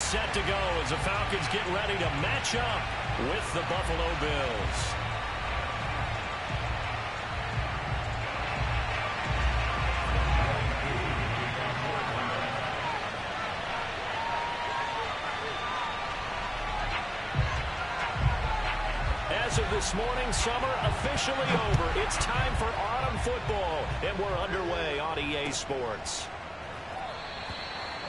set to go as the Falcons get ready to match up with the Buffalo Bills. As of this morning, summer officially over. It's time for autumn football, and we're underway on EA Sports.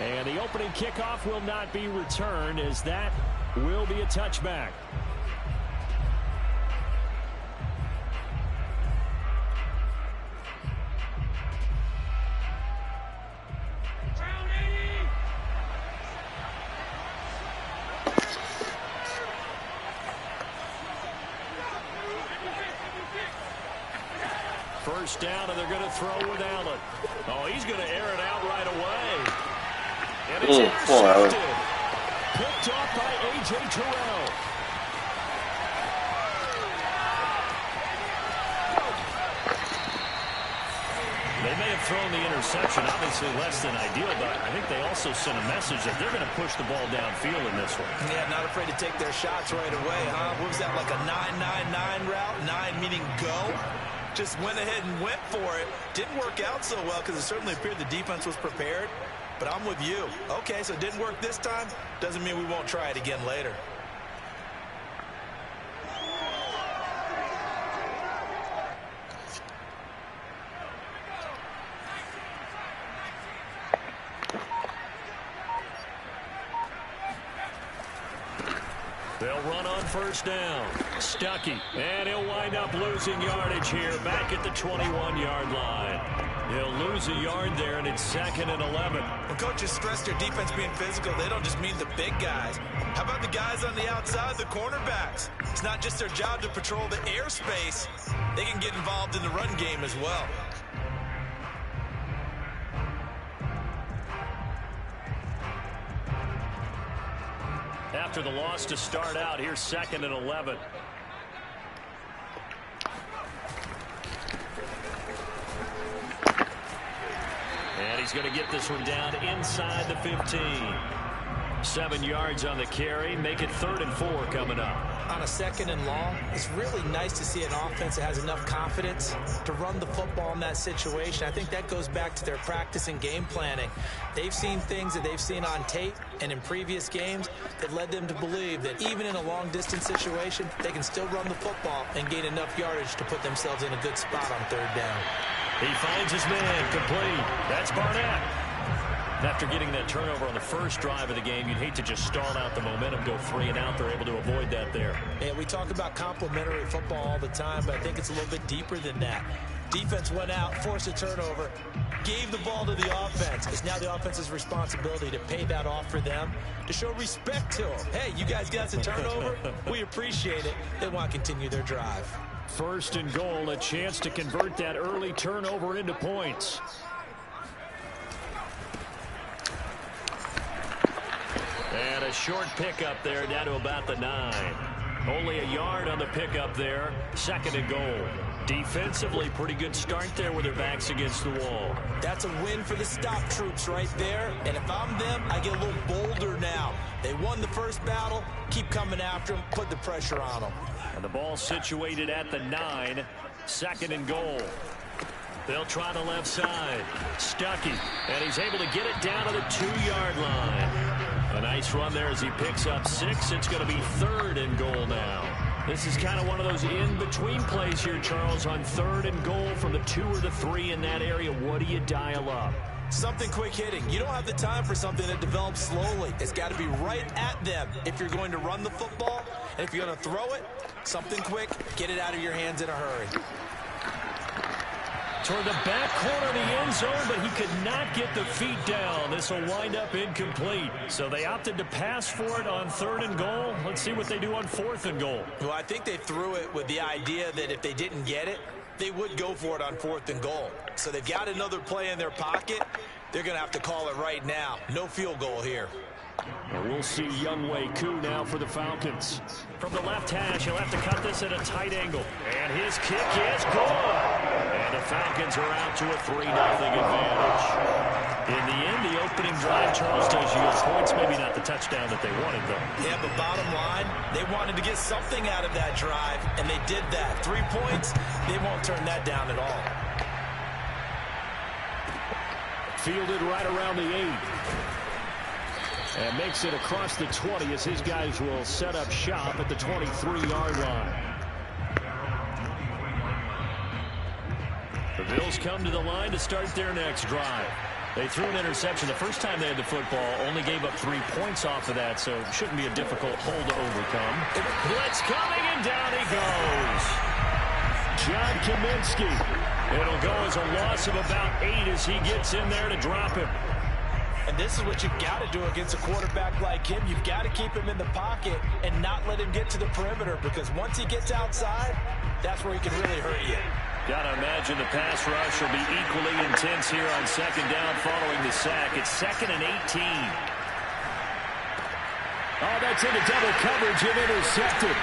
And the opening kickoff will not be returned, as that will be a touchback. First down, and they're going to throw with Allen. Oh, he's going to air it out right away. And it's intercepted. Picked off by A.J. Terrell. They may have thrown the interception, obviously less than ideal, but I think they also sent a message that they're going to push the ball downfield in this one. Yeah, not afraid to take their shots right away, huh? What was that, like a 9-9-9 route? 9 meaning go? Just went ahead and went for it. Didn't work out so well because it certainly appeared the defense was prepared. But I'm with you. Okay, so it didn't work this time. Doesn't mean we won't try it again later. They'll run on first down. Stuckey. And he'll wind up losing yardage here back at the 21-yard line. He'll lose a yard there, and it's 2nd and 11. When coaches stress their defense being physical, they don't just mean the big guys. How about the guys on the outside, the cornerbacks? It's not just their job to patrol the airspace. They can get involved in the run game as well. After the loss to start out, here's 2nd and 11. And he's going to get this one down inside the 15. 7 yards on the carry. Make it 3rd and 4 coming up. On a 2nd and long, it's really nice to see an offense that has enough confidence to run the football in that situation. I think that goes back to their practice and game planning. They've seen things that they've seen on tape and in previous games that led them to believe that even in a long-distance situation, they can still run the football and gain enough yardage to put themselves in a good spot on 3rd down. He finds his man complete. That's Barnett. After getting that turnover on the first drive of the game, you'd hate to just stall out the momentum, go 3 and out. They're able to avoid that there. Yeah, we talk about complementary football all the time, but I think it's a little bit deeper than that. Defense went out, forced a turnover, gave the ball to the offense. It's now the offense's responsibility to pay that off for them, to show respect to them. Hey, you guys got a turnover? We appreciate it. They want to continue their drive. 1st and goal, a chance to convert that early turnover into points. And a short pickup there down to about the 9. Only a yard on the pickup there. 2nd and goal. Defensively, pretty good start there with their backs against the wall. That's a win for the stop troops right there. And if I'm them, I get a little bolder now. They won the first battle. Keep coming after them. Put the pressure on them. And the ball situated at the 9. 2nd and goal. They'll try the left side. Stuckey. And he's able to get it down to the 2-yard line. A nice run there as he picks up 6. It's going to be 3rd and goal now. This is kind of one of those in-between plays here, Charles, on 3rd and goal from the 2 or the 3 in that area. What do you dial up? Something quick hitting. You don't have the time for something that develops slowly. It's got to be right at them if you're going to run the football. And if you're going to throw it, something quick, get it out of your hands in a hurry. Toward the back corner of the end zone, but he could not get the feet down. This will wind up incomplete. So they opted to pass for it on 3rd and goal. Let's see what they do on 4th and goal. Well, I think they threw it with the idea that if they didn't get it, they would go for it on 4th and goal. So they've got another play in their pocket. They're going to have to call it right now. No field goal here. And we'll see Younghoe Koo now for the Falcons. From the left hash, he'll have to cut this at a tight angle. And his kick is good. And the Falcons are out to a 3-0 advantage. In the end, the opening drive, Charles, does yield points. Maybe not the touchdown that they wanted, though. Yeah, but bottom line, they wanted to get something out of that drive, and they did that. 3 points, they won't turn that down at all. Fielded right around the 8. And makes it across the 20 as his guys will set up shop at the 23-yard line. The Bills come to the line to start their next drive. They threw an interception the first time they had the football, only gave up 3 points off of that, so it shouldn't be a difficult hole to overcome. Blitz coming, and down he goes. John Kaminsky. It'll go as a loss of about 8 as he gets in there to drop him. And this is what you've got to do against a quarterback like him. You've got to keep him in the pocket and not let him get to the perimeter, because once he gets outside, that's where he can really hurt you. Got to imagine the pass rush will be equally intense here on second down following the sack. It's 2nd and 18. Oh, that's into double coverage and intercepted.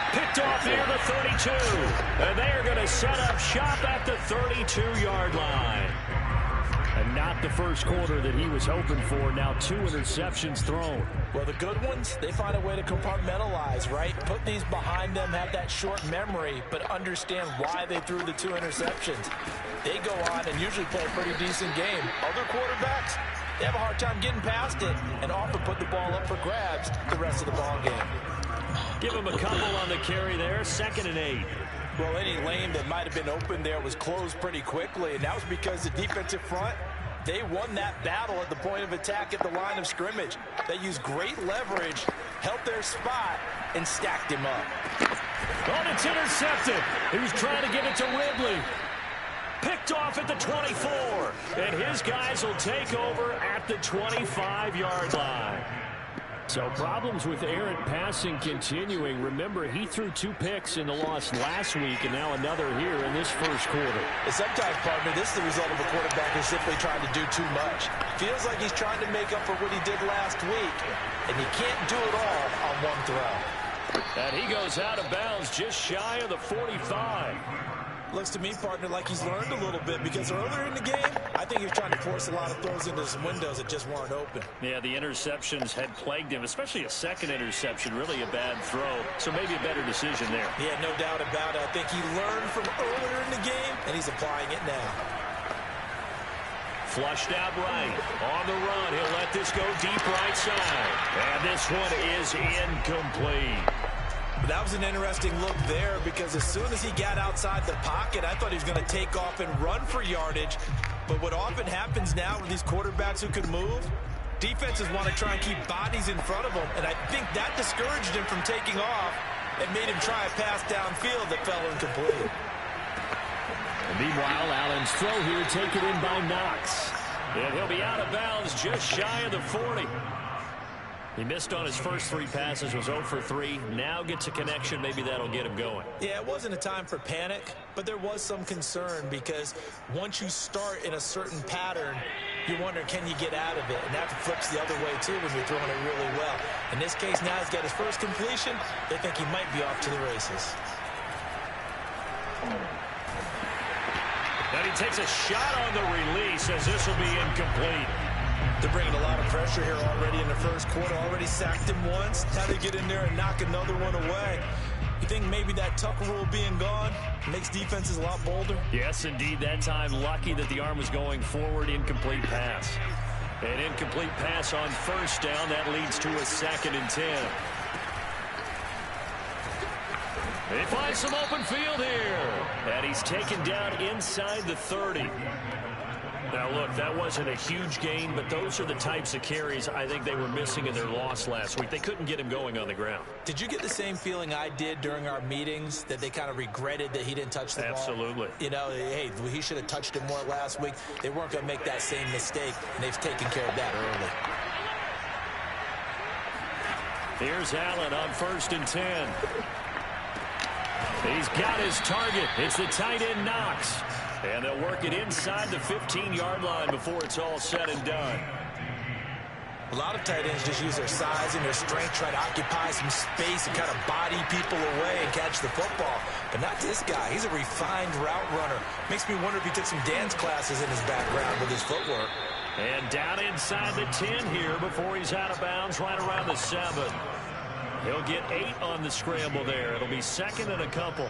Picked off near the 32. And they are going to set up shop at the 32-yard line. And not the first quarter that he was hoping for. Now 2 interceptions thrown. Well, the good ones, they find a way to compartmentalize, right? Put these behind them, have that short memory, but understand why they threw the 2 interceptions. They go on and usually play a pretty decent game. Other quarterbacks, they have a hard time getting past it and often put the ball up for grabs the rest of the ball game. Give him a couple on the carry there. 2nd and 8. Well, any lane that might have been open there was closed pretty quickly, and that was because the defensive front, they won that battle at the point of attack at the line of scrimmage. They used great leverage, held their spot, and stacked him up. Oh, it's intercepted. He was trying to get it to Ridley. Picked off at the 24. And his guys will take over at the 25-yard line. So problems with errant passing continuing. Remember, he threw 2 picks in the loss last week, and now another here in this first quarter. And sometimes, partner, this is the result of a quarterback who's simply trying to do too much. Feels like he's trying to make up for what he did last week, and you can't do it all on one throw. And he goes out of bounds just shy of the 45. Looks to me, partner, like he's learned a little bit, because earlier in the game, I think he was trying to force a lot of throws into some windows that just weren't open. Yeah, the interceptions had plagued him, especially a second interception, really a bad throw. So maybe a better decision there. Yeah, no doubt about it. I think he learned from earlier in the game, and he's applying it now. Flushed out right. On the run, he'll let this go deep right side. And this one is incomplete. That was an interesting look there, because as soon as he got outside the pocket, I thought he was going to take off and run for yardage. But what often happens now with these quarterbacks who can move, defenses want to try and keep bodies in front of them, and I think that discouraged him from taking off and made him try a pass downfield that fell incomplete. And meanwhile, Allen's throw here taken in by Knox. And he'll be out of bounds just shy of the 40. He missed on his first 3 passes, was 0 for 3. Now gets a connection. Maybe that'll get him going. Yeah, it wasn't a time for panic, but there was some concern, because once you start in a certain pattern, you wonder, can you get out of it? And that flips the other way, too, when you're throwing it really well. In this case, now he's got his first completion. They think he might be off to the races. And he takes a shot on the release, as this will be incomplete. They're bringing a lot of pressure here already in the first quarter. Already sacked him once. Now they get in there and knock another one away. You think maybe that Tucker rule being gone makes defenses a lot bolder? Yes, indeed. That time, lucky that the arm was going forward. Incomplete pass. An incomplete pass on first down. That leads to a 2nd and 10. He finds some open field here. And he's taken down inside the 30. Now, look, that wasn't a huge gain, but those are the types of carries I think they were missing in their loss last week. They couldn't get him going on the ground. Did you get the same feeling I did during our meetings, that they kind of regretted that he didn't touch the ball? Absolutely. You know, hey, he should have touched it more last week. They weren't going to make that same mistake, and they've taken care of that early. Here's Allen on 1st and 10. He's got his target. It's the tight end Knox. And they'll work it inside the 15-yard line before it's all said and done. A lot of tight ends just use their size and their strength, try to occupy some space and kind of body people away and catch the football. But not this guy. He's a refined route runner. Makes me wonder if he took some dance classes in his background with his footwork. And down inside the 10 here before he's out of bounds right around the 7. He'll get 8 on the scramble there. It'll be second and a couple.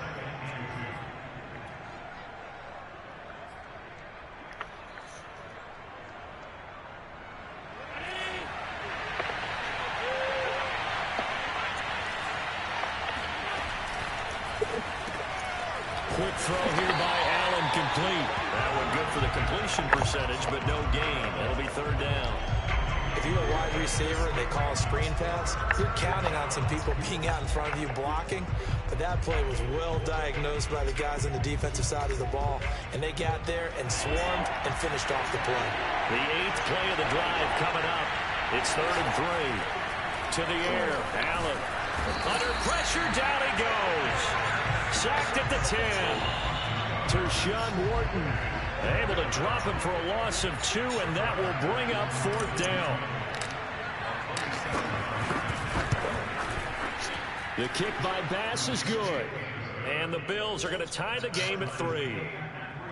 Quick throw here by Allen, complete. That one good for the completion percentage, but no gain. That'll be third down. If you're a wide receiver and they call a screen pass, you're counting on some people being out in front of you blocking. But that play was well diagnosed by the guys on the defensive side of the ball. And they got there and swarmed and finished off the play. The 8th play of the drive coming up. It's 3rd and 3. To the air, Allen. Under pressure, down he goes. Sacked at the 10. Tershawn Wharton able to drop him for a loss of 2, and that will bring up 4th down. The kick by Bass is good. And the Bills are going to tie the game at 3.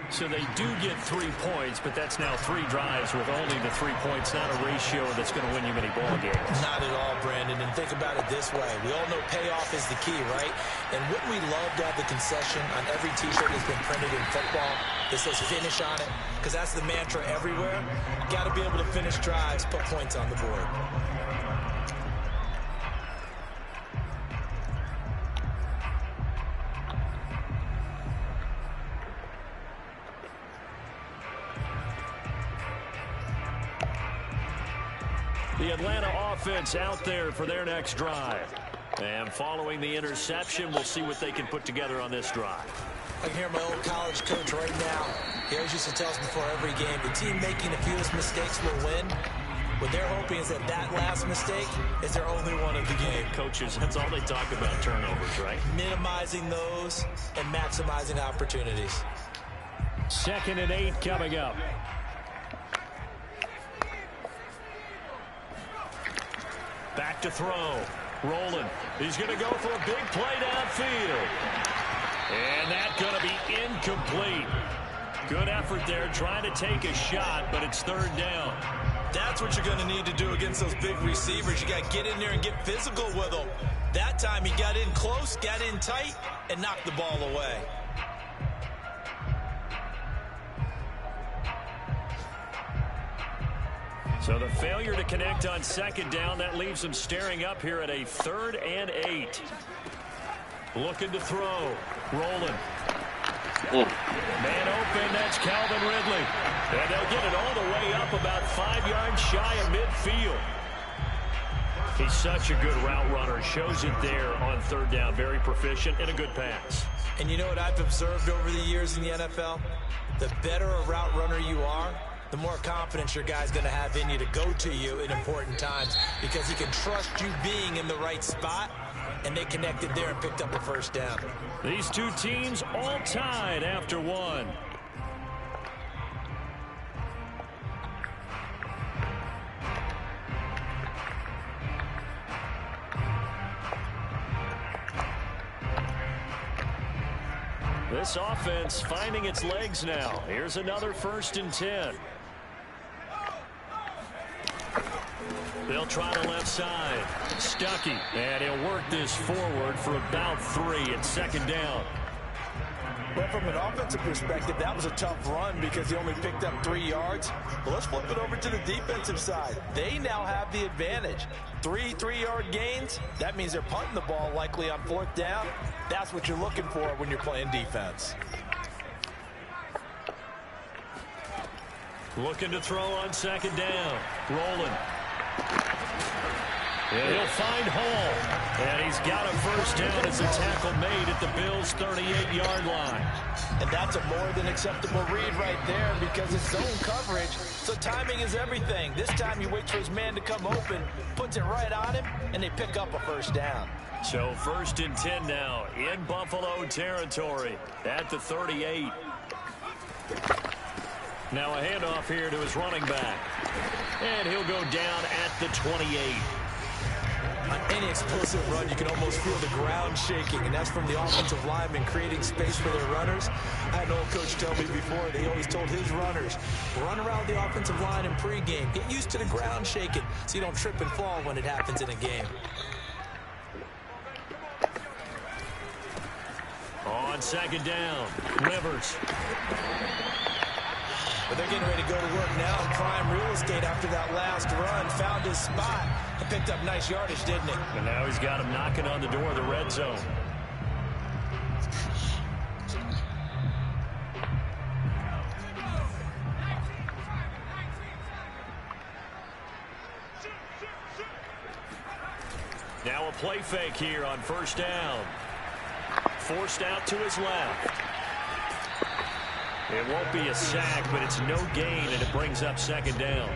So they do get 3 points, but that's now 3 drives with only the 3 points, not a ratio that's going to win you many ball games. Not at all, Brandon. And think about it this way. We all know payoff is the key, right? And wouldn't we love to have the concession on every T-shirt that's been printed in football that says finish on it? Because that's the mantra everywhere. Got to be able to finish drives, put points on the board. The Atlanta offense out there for their next drive. And following the interception, we'll see what they can put together on this drive. I can hear my old college coach right now. He always used to tell us before every game, the team making the fewest mistakes will win. What they're hoping is that that last mistake is their only one of the game. Coaches, that's all they talk about, turnovers, right? Minimizing those and maximizing opportunities. 2nd and 8 coming up. Back to throw. Rolling. He's going to go for a big play downfield. And that's going to be incomplete. Good effort there trying to take a shot, but it's 3rd down. That's what you're going to need to do against those big receivers. You got to get in there and get physical with them. That time he got in close, got in tight, and knocked the ball away. So the failure to connect on 2nd down, that leaves him staring up here at a 3rd and 8. Looking to throw. Rolling. Man open, that's Calvin Ridley. And they'll get it all the way up about 5 yards shy of midfield. He's such a good route runner. Shows it there on 3rd down. Very proficient and a good pass. And you know what I've observed over the years in the NFL? The better a route runner you are, the more confidence your guy's going to have in you to go to you in important times because he can trust you being in the right spot, and they connected there and picked up a 1st down. These two teams all tied after 1. This offense finding its legs now. Here's another 1st and 10. They'll try the left side. Stuckey. And he'll work this forward for about 3 at 2nd down. Well, from an offensive perspective, that was a tough run because he only picked up 3 yards. Well, let's flip it over to the defensive side. They now have the advantage. 3 3-yard gains. That means they're punting the ball likely on 4th down. That's what you're looking for when you're playing defense. Looking to throw on 2nd down. Rolling. And he'll find Hall. And he's got a 1st down as a tackle made at the Bills' 38-yard line. And that's a more than acceptable read right there because it's zone coverage. So timing is everything. This time he waits for his man to come open, puts it right on him, and they pick up a 1st down. So 1st and 10 now in Buffalo territory at the 38. Now a handoff here to his running back. And he'll go down at the 28. An any explosive run, you can almost feel the ground shaking, and that's from the offensive linemen creating space for their runners. I had an old coach tell me before that he always told his runners, run around the offensive line in pregame. Get used to the ground shaking so you don't trip and fall when it happens in a game. On second down, Rivers. But they're getting ready to go to work now in prime real estate after that last run. Found his spot and picked up nice yardage, didn't he? And now he's got him knocking on the door of the red zone. Now a play fake here on first down. Forced out to his left. It won't be a sack, but it's no gain, and it brings up second down.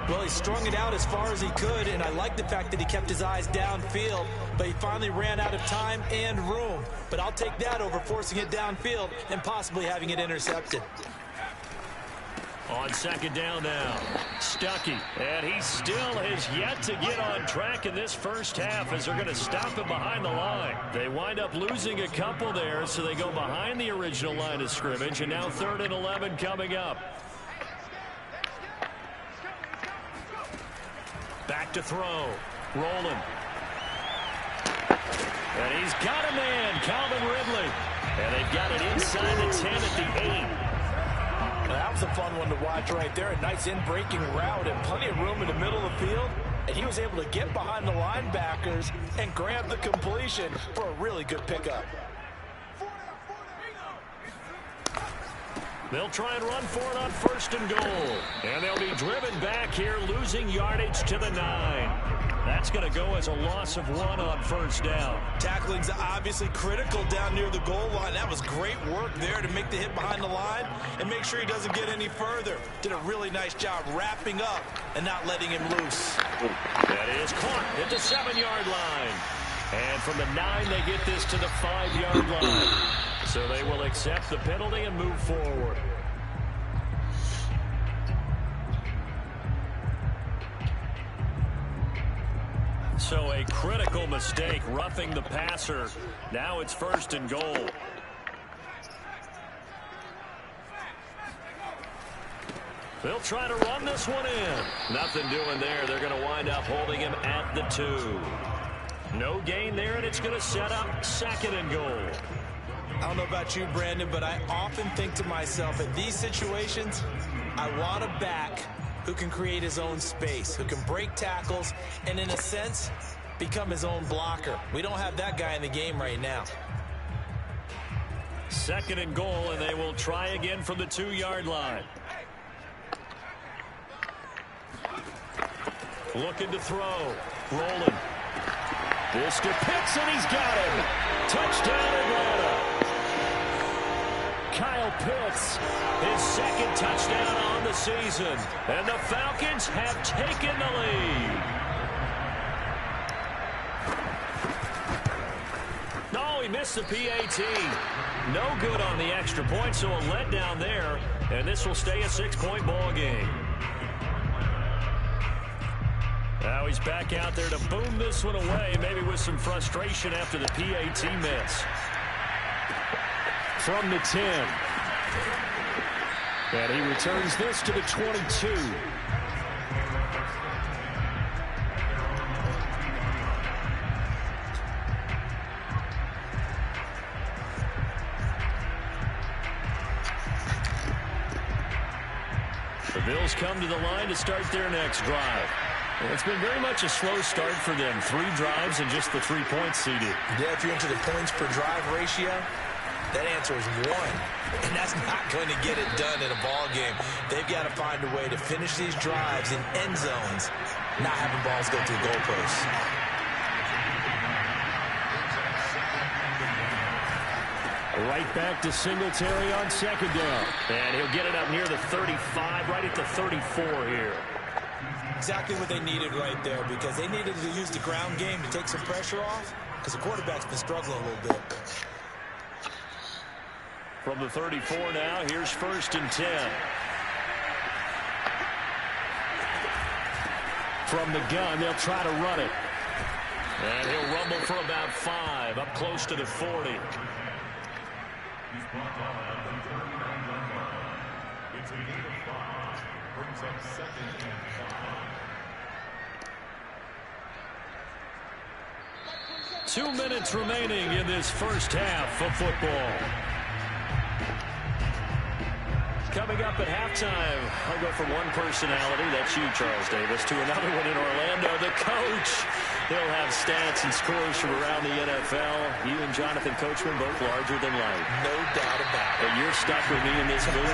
Well, he strung it out as far as he could, and I like the fact that he kept his eyes downfield, but he finally ran out of time and room. But I'll take that over forcing it downfield and possibly having it intercepted. On second down now, Stuckey, and he still has yet to get on track in this first half as they're going to stop him behind the line. They wind up losing a couple there, so they go behind the original line of scrimmage, and now 3rd and 11 coming up. Back to throw, rolling. And he's got a man, Calvin Ridley. And they've got it inside the 10 at the 8. That was a fun one to watch right there. A nice in-breaking route and plenty of room in the middle of the field. And he was able to get behind the linebackers and grab the completion for a really good pickup. They'll try and run for it on 1st and goal. And they'll be driven back here, losing yardage to the 9. That's going to go as a loss of 1 on 1st down. Tackling's obviously critical down near the goal line. That was great work there to make the hit behind the line and make sure he doesn't get any further. Did a really nice job wrapping up and not letting him loose. That is caught at the 7-yard line. And from the 9, they get this to the 5-yard line. So they will accept the penalty and move forward. So a critical mistake, roughing the passer. Now it's 1st and goal. They'll try to run this one in. Nothing doing there. They're going to wind up holding him at the 2. No gain there, and it's going to set up 2nd and goal. I don't know about you, Brandon, but I often think to myself, in these situations, I want a back who can create his own space, who can break tackles, and in a sense, become his own blocker. We don't have that guy in the game right now. 2nd and goal, and they will try again from the 2-yard line. Looking to throw. Rolling. This to Pitts, and he's got him. Touchdown, Atlanta. Kyle Pitts, his 2nd touchdown on the season. And the Falcons have taken the lead. No, he missed the PAT. No good on the extra point, so a letdown there. And this will stay a 6-point ball game. Now he's back out there to boom this one away, maybe with some frustration after the PAT miss. From the 10. And he returns this to the 22. The Bills come to the line to start their next drive. It's been very much a slow start for them. 3 drives and just the 3 points seeded. Yeah, if you're into the points per drive ratio, that answer is 1. And that's not going to get it done in a ball game. They've got to find a way to finish these drives in end zones, not having balls go through goalposts. Right back to Singletary on 2nd down. And he'll get it up near the 35, right at the 34 here. Exactly what they needed right there, because they needed to use the ground game to take some pressure off, because the quarterback's been struggling a little bit. From the 34 now, here's 1st and 10. From the gun, they'll try to run it. And he'll rumble for about 5, up close to the 40. He's brought down at the 39-yard line. It's a gain of 5. Brings up 2nd and 5. 2 minutes remaining in this first half of football. Coming up at halftime, I'll go from one personality, that's you, Charles Davis, to another one in Orlando, the coach. He'll have stats and scores from around the NFL. You and Jonathan Coachman both larger than life. No doubt about it. But you're stuck with me in this booth,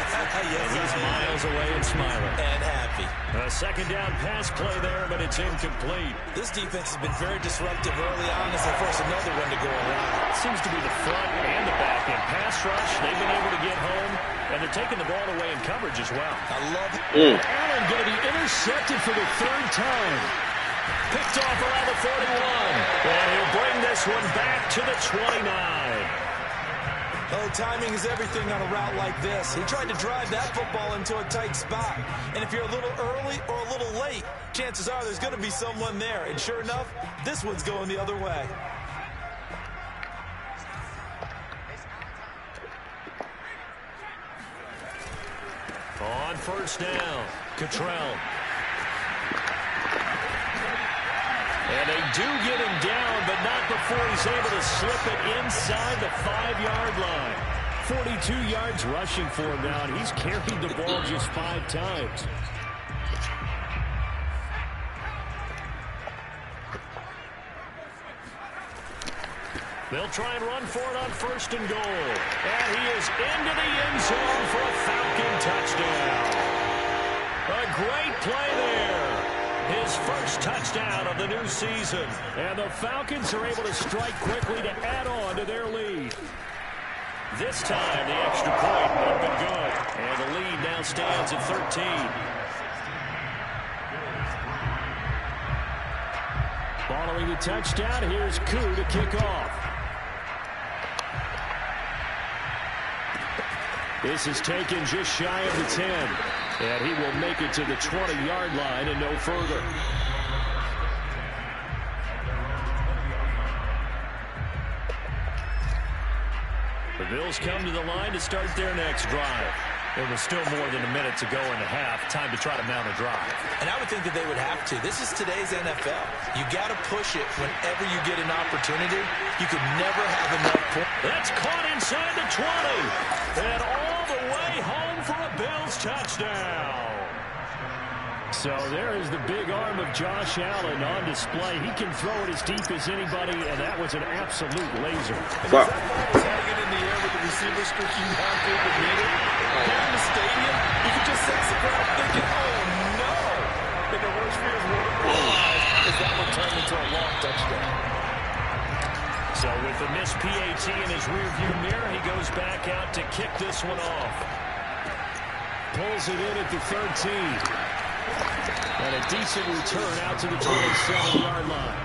Yes, and he's miles away and smiling. And happy. A second down pass play there, but it's incomplete. This defense has been very disruptive early on as they force another one to go around. It seems to be the front and the back end. Pass rush, they've been able to get home, and they're taking the ball away in coverage as well. I love it. Allen going to be intercepted for the 3rd time. Picked off around the 41. And he'll bring this one back to the 29. Oh, timing is everything on a route like this. He tried to drive that football into a tight spot. And if you're a little early or a little late, chances are there's going to be someone there. And sure enough, this one's going the other way. On first down, Cottrell. And they do get him down, but not before he's able to slip it inside the 5-yard line. 42 yards rushing for him now, and he's carried the ball just 5 times. They'll try and run for it on 1st and goal. And he is into the end zone for a Falcon touchdown. A great play there. His first touchdown of the new season. And the Falcons are able to strike quickly to add on to their lead. This time, the extra point up and good. And the lead now stands at 13. Following the touchdown, here's Koo to kick off. This is taken just shy of the 10. And he will make it to the 20-yard line and no further. The Bills come to the line to start their next drive. There was still more than a minute to go in the half. Time to try to mount a drive. And I would think that they would have to. This is today's NFL. You got to push it whenever you get an opportunity. You could never have enough points. That's caught inside the 20. And all the way home for a Bills touchdown. So there is the big arm of Josh Allen on display. He can throw it as deep as anybody, and that was an absolute laser. Wow. He's having it in the air with the receiver stretching downfield to meet it. Here in the stadium, you can just sense the crowd thinking, oh, no. And the worst fears will realize is that will turn into a long touchdown. So with the missed PAT in his rearview mirror, he goes back out to kick this one off. Pulls it in at the 13. And a decent return out to the 27-yard line.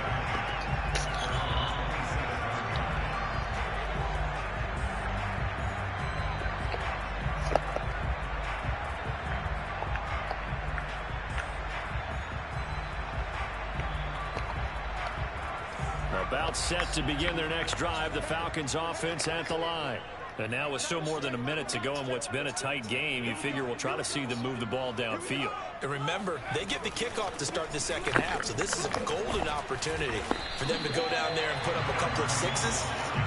About set to begin their next drive, the Falcons offense at the line. And now with still more than a minute to go in what's been a tight game, you figure we'll try to see them move the ball downfield. And remember, they get the kickoff to start the second half, so this is a golden opportunity for them to go down there and put up a couple of sixes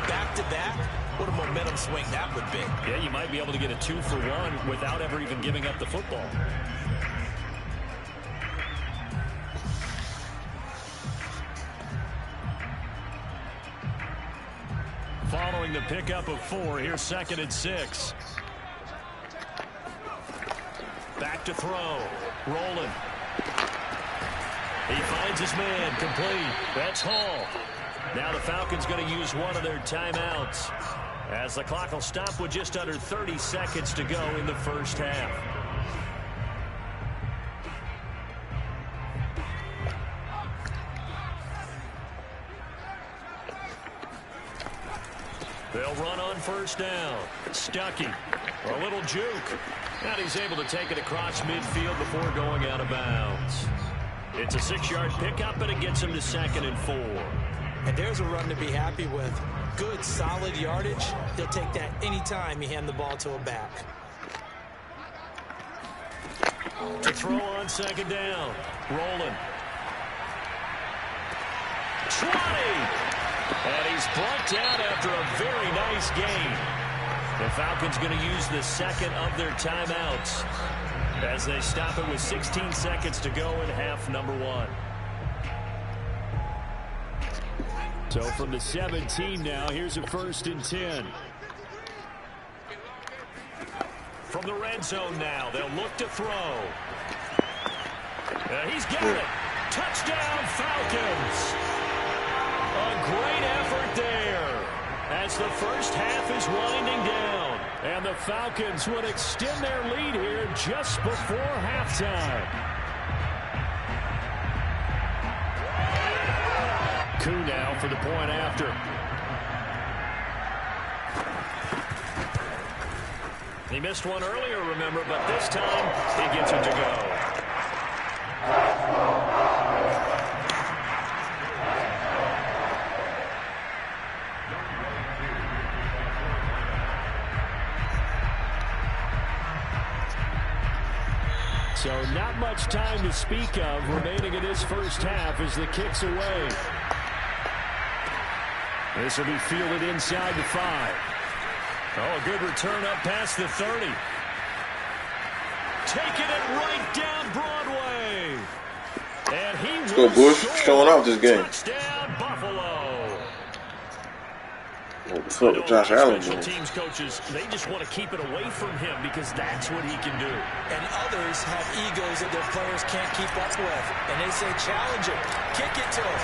back-to-back. What a momentum swing that would be. Yeah, you might be able to get a 2-for-1 without ever even giving up the football. Following the pickup of 4, here's 2nd and 6. Back to throw. Rolling. He finds his man. Complete. That's Hall. Now the Falcons going to use one of their timeouts, as the clock will stop with just under 30 seconds to go in the first half. They'll run on first down. Stuckey. A little juke. And he's able to take it across midfield before going out of bounds. It's a 6-yard pickup, and it gets him to 2nd and 4. And there's a run to be happy with. Good, solid yardage. He'll take that anytime you hand the ball to a back. To throw on second down. Rolling. 20. And he's brought down after a very nice gain. The Falcons going to use the second of their timeouts as they stop it with 16 seconds to go in half number 1. So from the 17 now, here's a 1st and 10. From the red zone now, they'll look to throw. He's got it. Touchdown, Falcons. A great effort there as the first half is winding down. And the Falcons would extend their lead here just before halftime. Coup now for the point after. He missed one earlier, remember, but this time he gets it to go. So not much time to speak of remaining in this first half as the kick's away. This will be fielded inside the 5. Oh, a good return up past the 30. Taking it right down Broadway. And he Let's go, Bush. Showing off this game. Touchdown, Buffalo. What's up with Josh Allen? Special teams coaches, they just want to keep it away from him because that's what he can do. And others have egos that their players can't keep up with. And they say, challenge him. Kick it to him.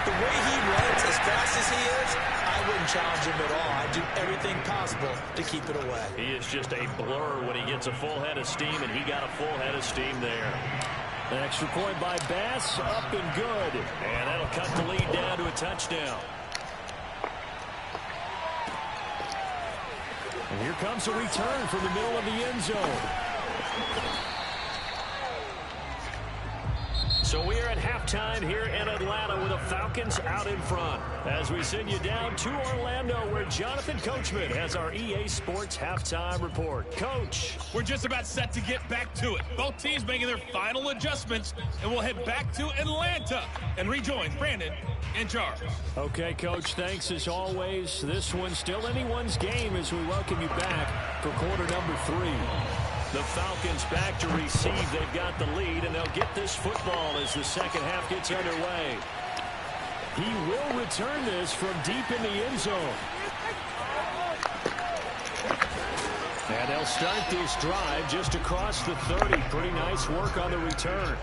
The way he runs as fast as he is, I wouldn't challenge him at all. I'd do everything possible to keep it away. He is just a blur when he gets a full head of steam, and he got a full head of steam there. An extra point by Bass, up and good. And that'll cut the lead down to a touchdown. And here comes a return from the middle of the end zone. So we are at halftime here in Atlanta with the Falcons out in front. As we send you down to Orlando where Jonathan Coachman has our EA Sports halftime report. Coach. We're just about set to get back to it. Both teams making their final adjustments, and we'll head back to Atlanta and rejoin Brandon and Charles. Okay, Coach, thanks as always. This one's still anyone's game as we welcome you back for quarter number 3. The Falcons back to receive. They've got the lead, and they'll get this football as the second half gets underway. He will return this from deep in the end zone. And they'll start this drive just across the 30. Pretty nice work on the return.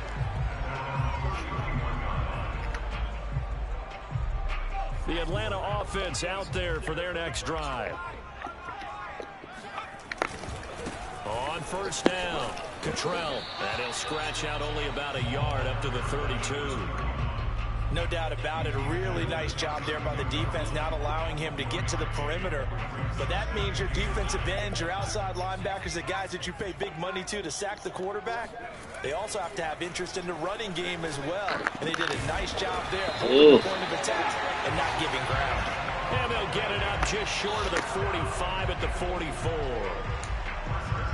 The Atlanta offense out there for their next drive. On first down, Cottrell. And he'll scratch out only about a yard up to the 32. No doubt about it. A really nice job there by the defense, not allowing him to get to the perimeter. But that means your defensive ends, your outside linebackers, the guys that you pay big money to sack the quarterback, they also have to have interest in the running game as well. And they did a nice job there, holding the point of attack and not giving ground. And they'll get it up just short of the 45 at the 44.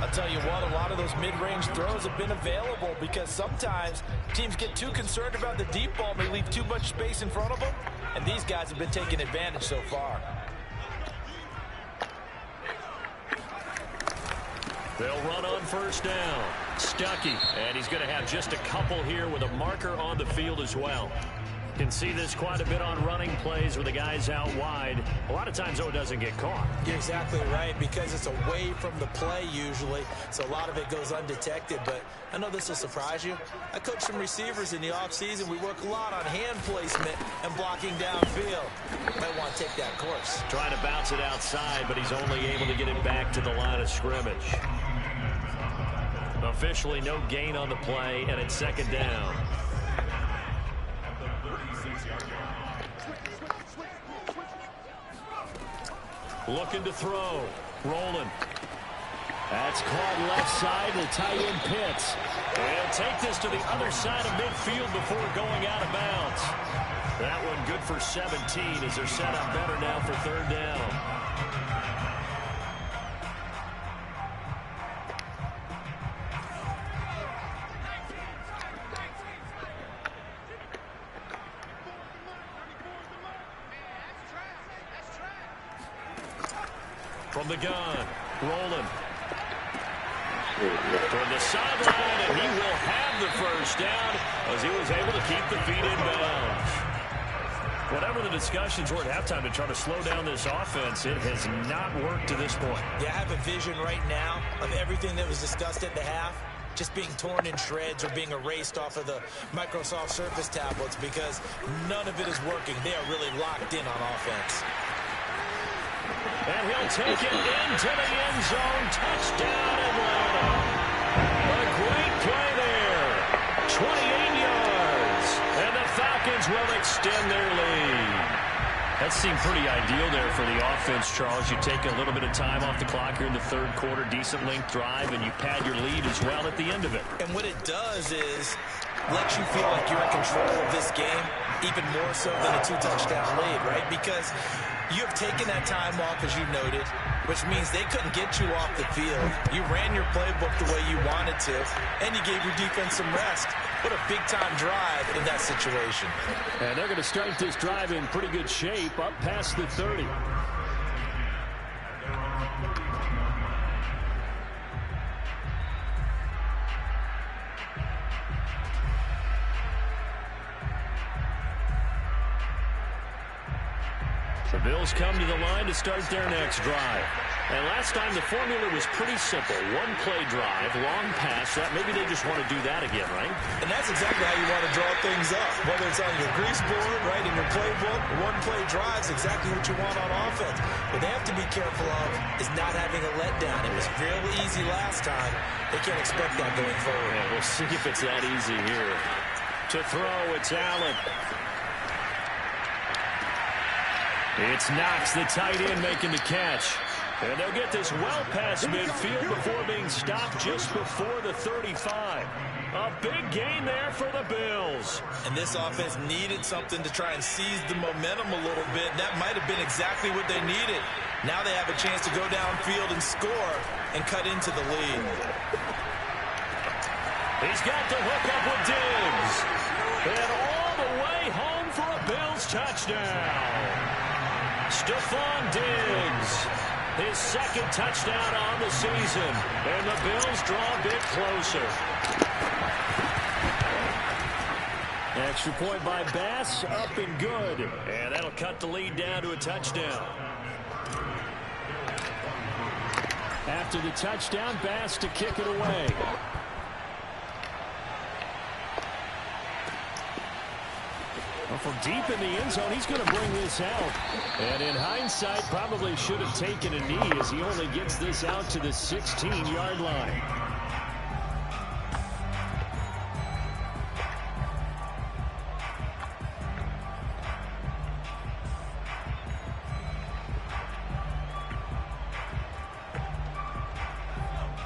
I'll tell you what, a lot of those mid-range throws have been available because sometimes teams get too concerned about the deep ball and they leave too much space in front of them, and these guys have been taking advantage so far. They'll run on first down. Stuckey, and he's going to have just a couple here with a marker on the field as well. Can see this quite a bit on running plays with the guys out wide. A lot of times, though, it doesn't get caught. You're exactly right, because it's away from the play usually, so a lot of it goes undetected. But I know this will surprise you. I coach some receivers in the offseason. We work a lot on hand placement and blocking downfield. Might want to take that course. Trying to bounce it outside, but he's only able to get it back to the line of scrimmage. Officially no gain on the play, and it's second down. Looking to throw. Rolling. That's caught left side. The tight end Pitts. And he'll take this to the other side of midfield before going out of bounds. That one good for 17 as they're set up better now for third down. From the gun, rolling. From the sideline, and he will have the first down as he was able to keep the feet in bounds. Whatever the discussions were at halftime to try to slow down this offense, it has not worked to this point. Yeah, I have a vision right now of everything that was discussed at the half just being torn in shreds or being erased off of the Microsoft Surface tablets because none of it is working. They are really locked in on offense. And he'll take it into the end zone. Touchdown, Atlanta. A great play there. 28 yards. And the Falcons will extend their lead. That seemed pretty ideal there for the offense, Charles. You take a little bit of time off the clock here in the third quarter, decent length drive, and you pad your lead as well at the end of it. And what it does is lets you feel like you're in control of this game, even more so than a two-touchdown lead, right? Because you have taken that time off, as you noted, which means they couldn't get you off the field. You ran your playbook the way you wanted to, and you gave your defense some rest. What a big-time drive in that situation. And they're going to start this drive in pretty good shape, up past the 30. The Bills come to the line to start their next drive. And last time the formula was pretty simple. One play drive, long pass. That maybe they just want to do that again, right? And that's exactly how you want to draw things up. Whether it's on your grease board, right, in your playbook, one play drive is exactly what you want on offense. What they have to be careful of is not having a letdown. It was real easy last time. They can't expect that going forward. Yeah, we'll see if it's that easy here. To throw, it's Allen. It's Knox, the tight end, making the catch. And they'll get this well past midfield before being stopped just before the 35. A big gain there for the Bills. And this offense needed something to try and seize the momentum a little bit. That might have been exactly what they needed. Now they have a chance to go downfield and score and cut into the lead. He's got the hook up with Diggs. And all the way home for a Bills touchdown. Stephon Diggs, his second touchdown on the season, and the Bills draw a bit closer. Extra point by Bass, up and good, and that'll cut the lead down to a touchdown. After the touchdown, Bass to kick it away. Well, from deep in the end zone, he's going to bring this out. And in hindsight, probably should have taken a knee as he only gets this out to the 16-yard line.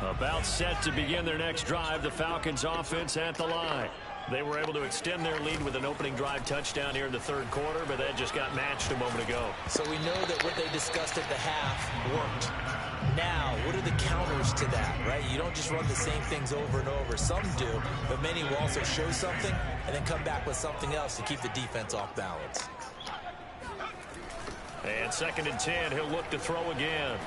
About set to begin their next drive, the Falcons offense at the line. They were able to extend their lead with an opening drive touchdown here in the third quarter, but that just got matched a moment ago. So we know that what they discussed at the half worked. Now, what are the counters to that, right? You don't just run the same things over and over. Some do, but many will also show something and then come back with something else to keep the defense off balance. And 2nd and 10, he'll look to throw again.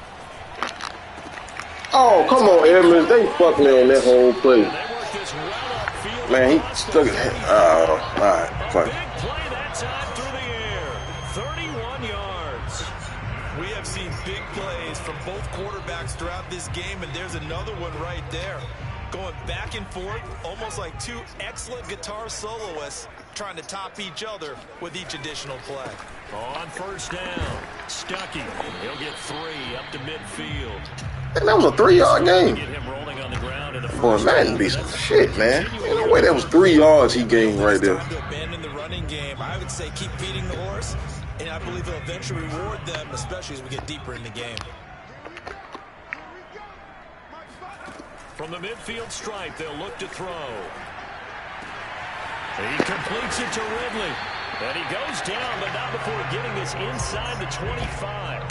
Oh, come on, Edmonds. They fucked me on that whole play. Man, he stuck his head. Oh, all right. Fuck. Big play that time through the air. 31 yards. We have seen big plays from both quarterbacks throughout this game, and there's another one right there. Going back and forth, almost like two excellent guitar soloists trying to top each other with each additional play. On first down, Stuckey. He'll get 3 up to midfield. And that was a 3-yard game. Get him rolling on the ground in the Boy, Madden be some shit, man. Ain't no way that was 3 yards he gained right there. Time to abandon the running game. I would say keep feeding the horse, and I believe it'll eventually reward them, especially as we get deeper in the game. From the midfield stripe, they'll look to throw. He completes it to Ridley. And he goes down, but not before getting this inside the 25.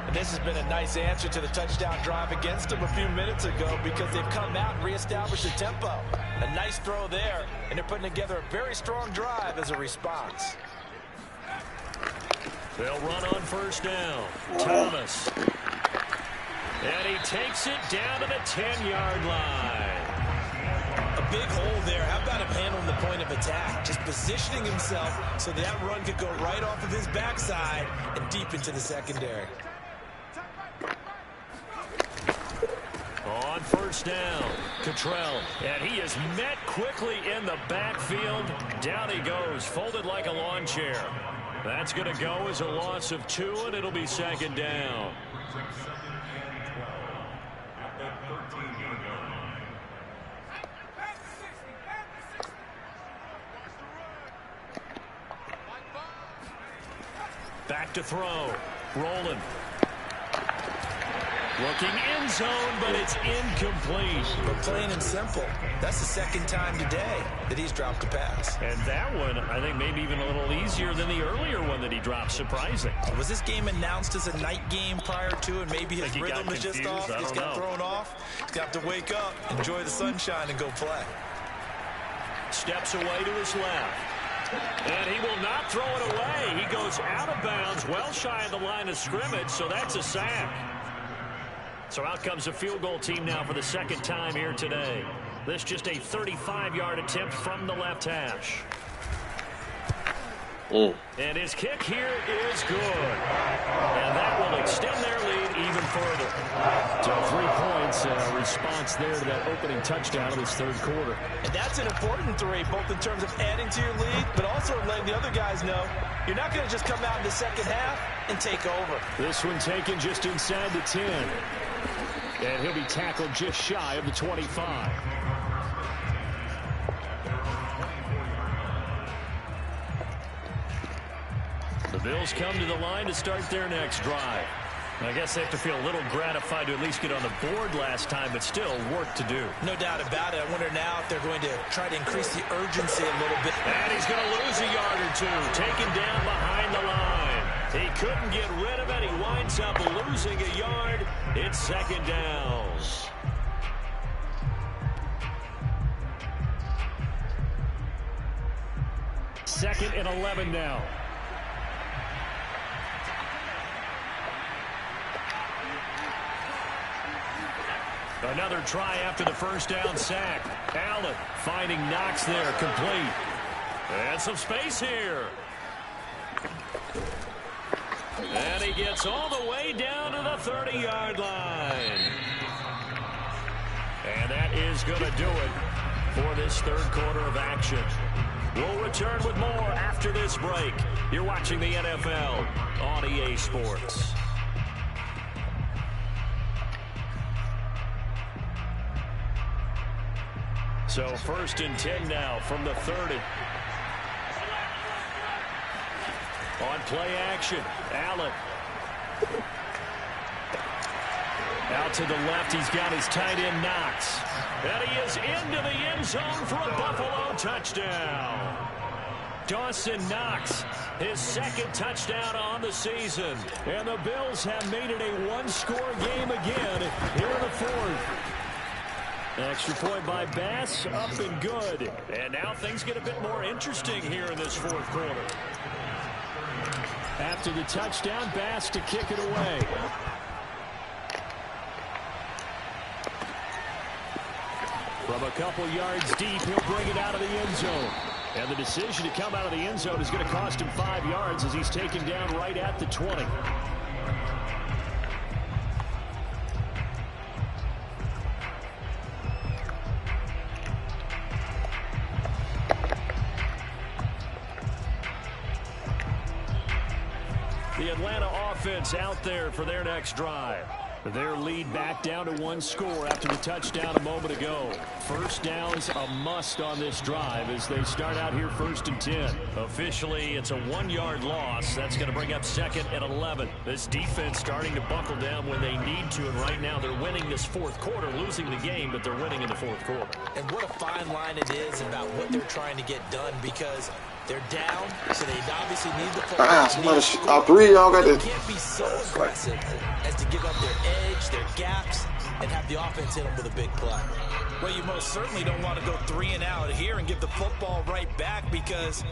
And this has been a nice answer to the touchdown drive against them a few minutes ago because they've come out and reestablished the tempo. A nice throw there, and they're putting together a very strong drive as a response. They'll run on first down. Thomas. And he takes it down to the 10-yard line. A big hole there. How about him handling the point of attack? Just positioning himself so that run could go right off of his backside and deep into the secondary. On first down, Cottrell. And he is met quickly in the backfield. Down he goes, folded like a lawn chair. That's going to go as a loss of 2, and it'll be second down. Back to throw. Rolling. Looking end zone, but it's incomplete. But plain and simple, that's the second time today that he's dropped a pass. And that one, I think, maybe even a little easier than the earlier one that he dropped. Surprising. Was this game announced as a night game prior to, and maybe his rhythm is just off? He's got thrown off. He's got to wake up, enjoy the sunshine, and go play. Steps away to his left. And he will not throw it away. He goes out of bounds, well shy of the line of scrimmage, so that's a sack. So out comes a field goal team now for the second time here today. This just a 35-yard attempt from the left hash. And his kick here is good. And that will extend their lead even further. So 3 points, response there to that opening touchdown of this third quarter. And that's an important 3, both in terms of adding to your lead, but also letting the other guys know you're not going to just come out in the second half and take over. This one taken just inside the 10. And he'll be tackled just shy of the 25. The Bills come to the line to start their next drive. I guess they have to feel a little gratified to at least get on the board last time, but still work to do. No doubt about it. I wonder now if they're going to try to increase the urgency a little bit. And he's going to lose a yard or 2, taken down behind the line. He couldn't get rid of it. He winds up losing a yard. It's second down. Second and 11 now. Another try after the first down sack. Allen finding Knox there, complete. And some space here. And he gets all the way down to the 30-yard line. And that is going to do it for this third quarter of action. We'll return with more after this break. You're watching the NFL on EA Sports. So first and 10 now from the 30. On play action, Allen. Out to the left, he's got his tight end Knox. And he is into the end zone for a Buffalo touchdown. Dawson Knox, his second touchdown on the season. And the Bills have made it a one-score game again here in the fourth. Extra point by Bass, up and good. And now things get a bit more interesting here in this fourth quarter. After the touchdown, Bass to kick it away. From a couple yards deep, he'll bring it out of the end zone. And the decision to come out of the end zone is going to cost him 5 yards as he's taken down right at the 20. The Atlanta offense out there for their next drive. Their lead back down to 1 score after the touchdown a moment ago. First down's a must on this drive as they start out here first and 10. Officially, it's a 1-yard loss. That's going to bring up second and 11. This defense starting to buckle down when they need to, and right now they're winning this fourth quarter, losing the game, but they're winning in the fourth quarter. And what a fine line it is about what they're trying to get done, because They're down, so they obviously need the football. All three of y'all got this. They can't be so aggressive as to give up their edge, their gaps, and have the offense hit them with a big play. Well, you most certainly don't want to go 3 and out here and give the football right back because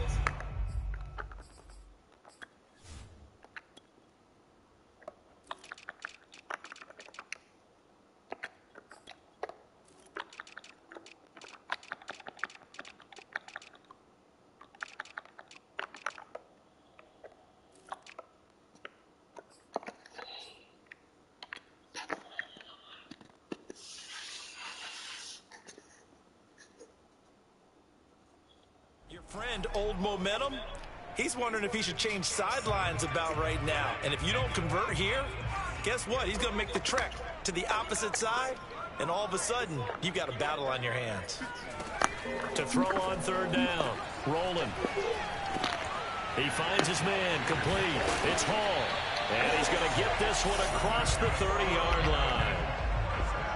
friend, old momentum, he's wondering if he should change sidelines about right now. And if you don't convert here, guess what? He's going to make the trek to the opposite side, and all of a sudden, you've got a battle on your hands. To throw on third down, rolling. He finds his man, complete. It's Hall, and he's going to get this one across the 30-yard line.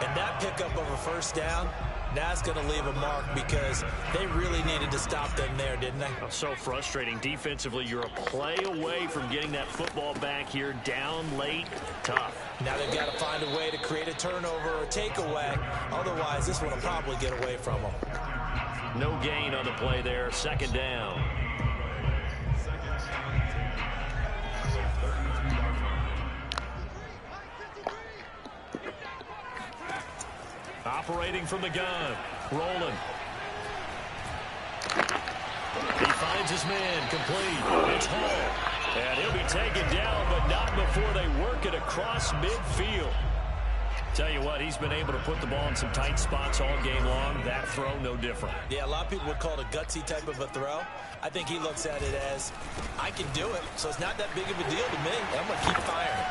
And that pickup of a first down, that's going to leave a mark because they really needed to stop them there, didn't they? So frustrating. Defensively, you're a play away from getting that football back here, down late, tough. Now they've got to find a way to create a turnover or takeaway. Otherwise, this one will probably get away from them. No gain on the play there. Second down. Operating from the gun. Rolling. He finds his man, complete. It's Hall. And he'll be taken down, but not before they work it across midfield. Tell you what, he's been able to put the ball in some tight spots all game long. That throw, no different. Yeah, a lot of people would call it a gutsy type of a throw. I think he looks at it as, I can do it, so it's not that big of a deal to me. I'm going to keep firing.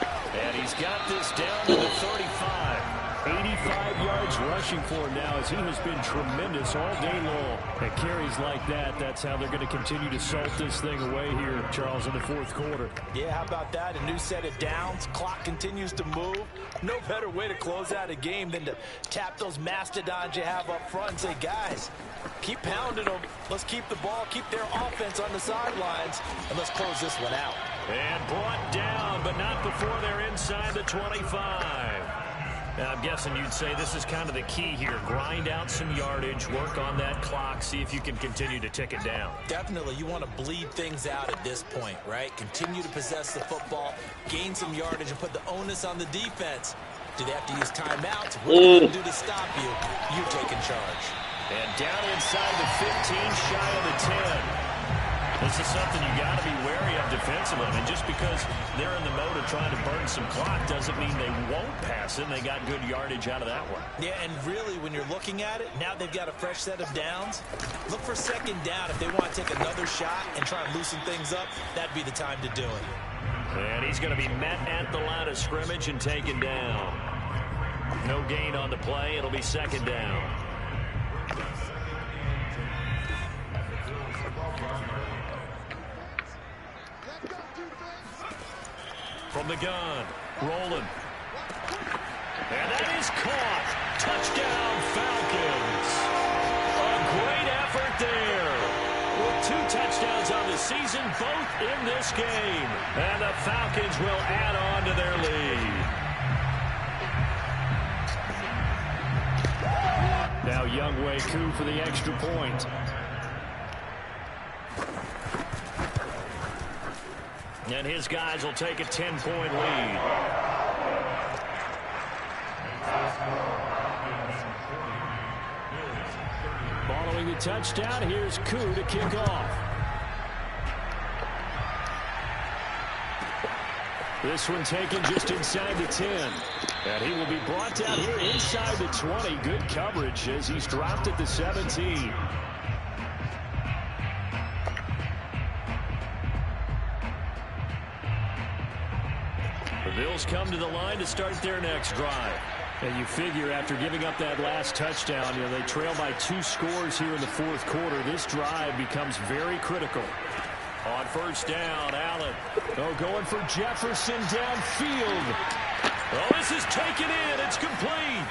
And he's got this down to the 35. 85 yards rushing for him now as he has been tremendous all day long. And carries like that, that's how they're going to continue to salt this thing away here, Charles, in the fourth quarter. Yeah, how about that? A new set of downs. Clock continues to move. No better way to close out a game than to tap those mastodons you have up front and say, guys, keep pounding them. Let's keep the ball, keep their offense on the sidelines, and let's close this one out. And brought down, but not before they're inside the 25. Now, I'm guessing you'd say this is kind of the key here. Grind out some yardage, work on that clock, see if you can continue to tick it down. Definitely. You want to bleed things out at this point, right? Continue to possess the football, gain some yardage, and put the onus on the defense. Do they have to use timeouts? What are they going to do to stop you? You taking charge. And down inside the 15, shy of the 10. This is something you got to be wary of defensively. I mean, just because they're in the mode of trying to burn some clock doesn't mean they won't pass it. They got good yardage out of that one. Yeah, and really, when you're looking at it, now they've got a fresh set of downs. Look for second down. If they want to take another shot and try and loosen things up, that'd be the time to do it. And he's going to be met at the line of scrimmage and taken down. No gain on the play. It'll be second down. From the gun, rolling. And that is caught. Touchdown, Falcons. A great effort there. With 2 touchdowns on the season, both in this game. And the Falcons will add on to their lead. Now Younghoe Koo for the extra point. And his guys will take a 10-point lead. Following the touchdown, here's Koo to kick off. This one taken just inside the 10. And he will be brought down here inside the 20. Good coverage as he's dropped at the 17. The Bills come to the line to start their next drive. And you figure after giving up that last touchdown, you know, they trail by 2 scores here in the fourth quarter. This drive becomes very critical. On first down, Allen. Oh, going for Jefferson downfield. Oh, this is taken in. It's complete.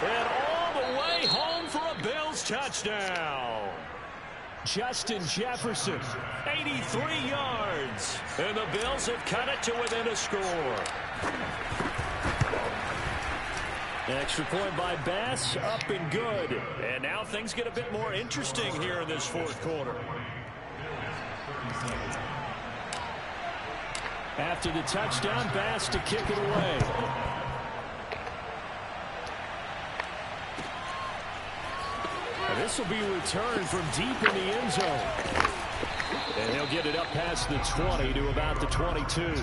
And all the way home for a Bills touchdown. Justin Jefferson, 83 yards. And the Bills have cut it to within a score. Extra point by Bass, up and good. And now things get a bit more interesting here in this fourth quarter. After the touchdown, Bass to kick it away. And this will be returned from deep in the end zone. And he'll get it up past the 20 to about the 22.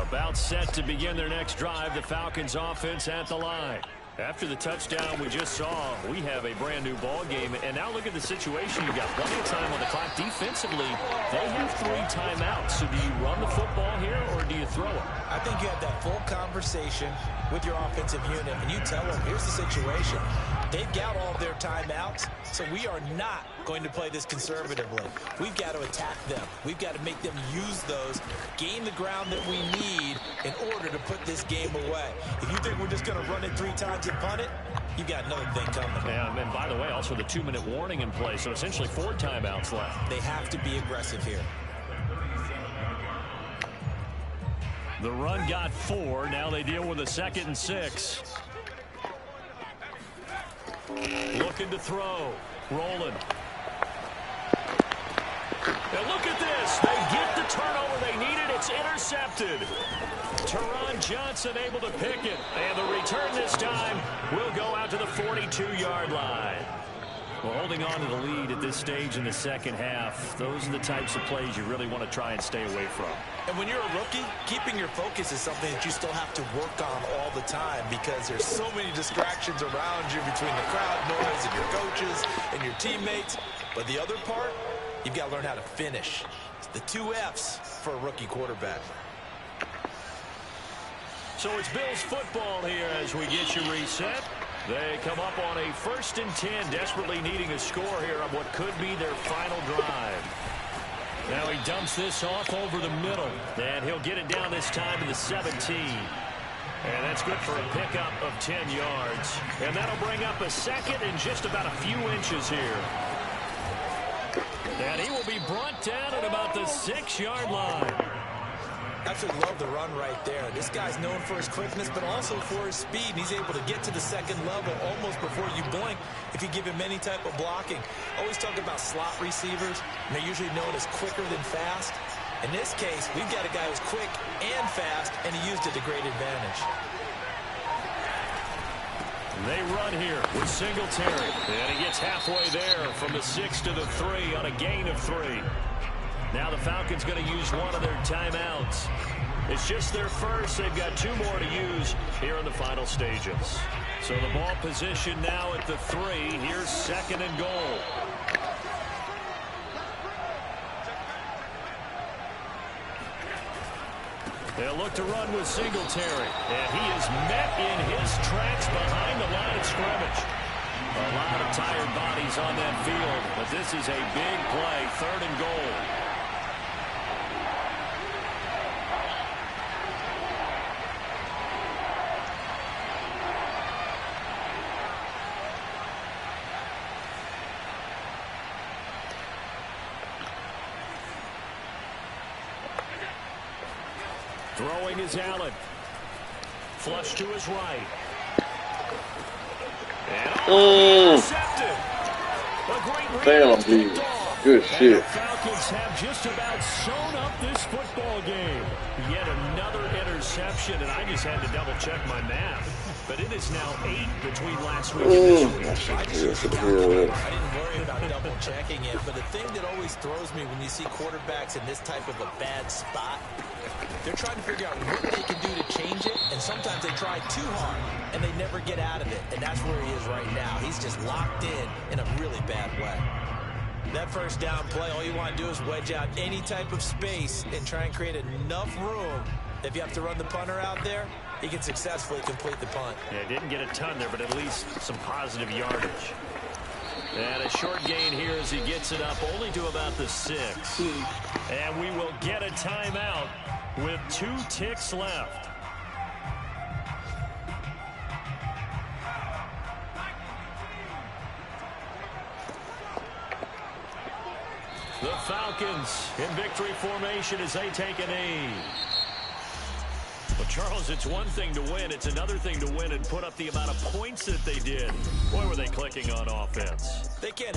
About set to begin their next drive, the Falcons offense at the line. After the touchdown we just saw, we have a brand new ball game. And now look at the situation. You've got plenty of time on the clock. Defensively, they have 3 timeouts. So do you run the football here or do you throw it? I think you have that full conversation with your offensive unit, and you tell them, here's the situation. They've got all of their timeouts, so we are not going to play this conservatively. We've got to attack them. We've got to make them use those, gain the ground that we need in order to put this game away. If you think we're just going to run it 3 times and punt it, you got another thing coming. Yeah, and by the way, also the 2-minute warning in play, so essentially 4 timeouts left. They have to be aggressive here. The run got 4. Now they deal with a 2nd and 6. Looking to throw. Rolling. And look at this. They get the turnover they needed. It's intercepted. Teron Johnson able to pick it. And the return this time will go out to the 42-yard line. Well, holding on to the lead at this stage in the second half, those are the types of plays you really want to try and stay away from. And when you're a rookie, keeping your focus is something that you still have to work on all the time because there's so many distractions around you between the crowd noise and your coaches and your teammates. But the other part, you've got to learn how to finish. It's the 2 F's for a rookie quarterback. So it's Bills football here as we get you reset. They come up on a 1st and 10, desperately needing a score here on what could be their final drive. Now he dumps this off over the middle, and he'll get it down this time to the 17. And that's good for a pickup of 10 yards. And that'll bring up a 2nd and just about a few inches here. And he will be brought down at about the 6-yard line. Absolutely love the run right there. This guy's known for his quickness, but also for his speed. And he's able to get to the 2nd level almost before you blink if you give him any type of blocking. Always talk about slot receivers, and they're usually known as quicker than fast. In this case, we've got a guy who's quick and fast, and he used it to great advantage. They run here with Singletary. And he gets halfway there from the 6 to the 3 on a gain of 3. Now the Falcons going to use one of their timeouts. It's just their first. They've got 2 more to use here in the final stages. So the ball position now at the 3. Here's 2nd and goal. They'll look to run with Singletary. And he is met in his tracks behind the line of scrimmage. A lot of tired bodies on that field. But this is a big play. 3rd and goal. Throwing is Allen. Flush to his right. And intercepted. Damn, dude. Good shit. The Falcons have just about sewn up this football game. Yet another interception, and I just had to double-check my math. But it is now 8 between last week and this week. I didn't worry about double-checking it, but the thing that always throws me when you see quarterbacks in this type of a bad spot, they're trying to figure out what they can do to change it, and sometimes they try too hard, and they never get out of it, and that's where he is right now. He's just locked in a really bad way. That first down play, all you want to do is wedge out any type of space and try and create enough room. If you have to run the punter out there, he can successfully complete the punt. Yeah, didn't get a ton there, but at least some positive yardage. And a short gain here as he gets it up only to about the 6. And we will get a timeout with 2 ticks left. The Falcons in victory formation as they take a knee. Well, Charles, it's one thing to win. It's another thing to win and put up the amount of points that they did. Boy, were they clicking on offense. They can't